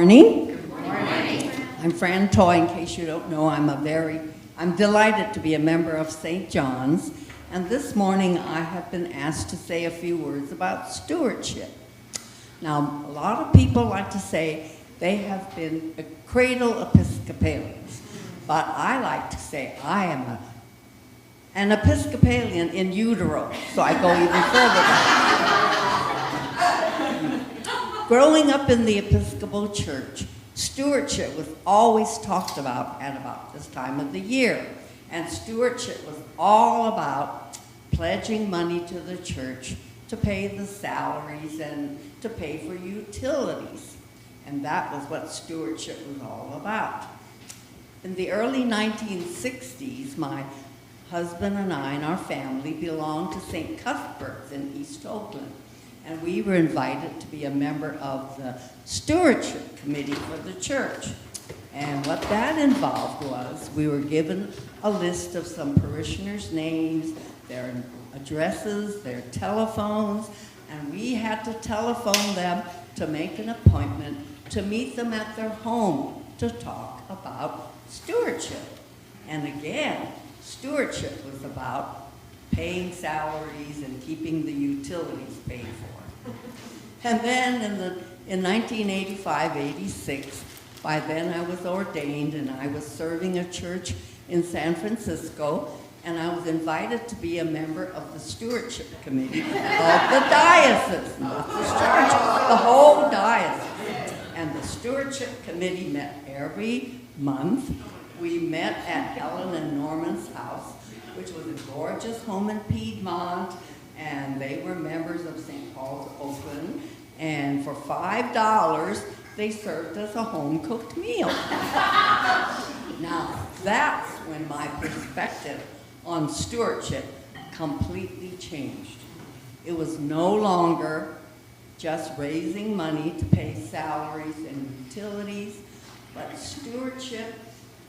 morning. Good morning. I'm Fran Toy. In case you don't know, I'm delighted to be a member of St. John's. And this morning I have been asked to say a few words about stewardship. Now, a lot of people like to say they have been cradle Episcopalians, but I like to say I am an Episcopalian in utero, so I go even further back. Growing up in the Episcopal Church, stewardship was always talked about at about this time of the year. And stewardship was all about pledging money to the church to pay the salaries and to pay for utilities. And that was what stewardship was all about. In the early 1960s, my husband and I and our family belonged to St. Cuthbert's in East Oakland. And we were invited to be a member of the Stewardship Committee for the church. And what that involved was we were given a list of some parishioners' names, their addresses, their telephones, and we had to telephone them to make an appointment to meet them at their home to talk about stewardship. And again, stewardship was about paying salaries and keeping the utilities paid for. And then in 1985-86, by then I was ordained and I was serving a church in San Francisco, and I was invited to be a member of the Stewardship Committee of the diocese, not this church, the whole diocese. And the Stewardship Committee met every month. We met at Helen and Norman's house, which was a gorgeous home in Piedmont, and they were members of St. Paul's Oakland, and for $5, they served us a home-cooked meal. Now, that's when my perspective on stewardship completely changed. It was no longer just raising money to pay salaries and utilities, but stewardship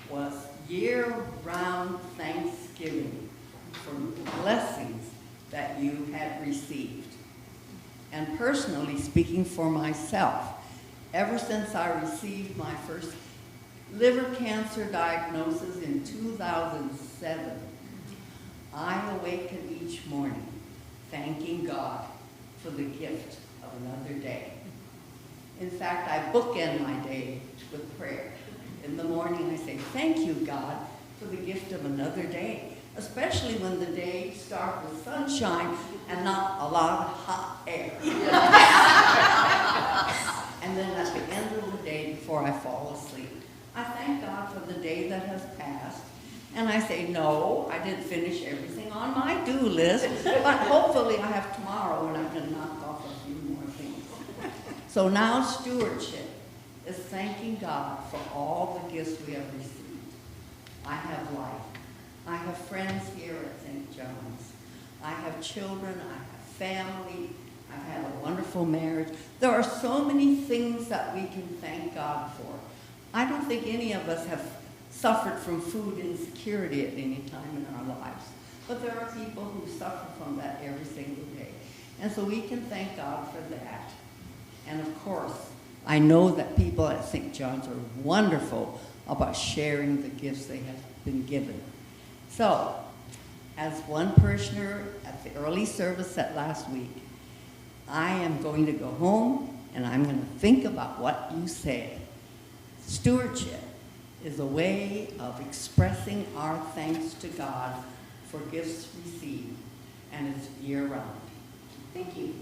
was year-round thanksgiving for blessings that you had received. And personally speaking for myself, ever since I received my first liver cancer diagnosis in 2007, I awaken each morning thanking God for the gift of another day. In fact, I bookend my day with prayer. In the morning I say, thank you, God, for the gift of another day, especially when the day starts with sunshine and not a lot of hot air. And then at the end of the day, before I fall asleep, I thank God for the day that has passed. And I say, no, I didn't finish everything on my do list, but hopefully I have tomorrow and I can knock off a few more things. So now stewardship is thanking God for all the gifts we have received. I have life. I have friends here at St. John's. I have children. I have family. I've had a wonderful marriage. There are so many things that we can thank God for. I don't think any of us have suffered from food insecurity at any time in our lives. But there are people who suffer from that every single day. And so we can thank God for that. And of course, I know that people at St. John's are wonderful about sharing the gifts they have been given. So, as one parishioner at the early service at last week, I am going to go home and I'm going to think about what you said. Stewardship is a way of expressing our thanks to God for gifts received, and it's year-round. Thank you.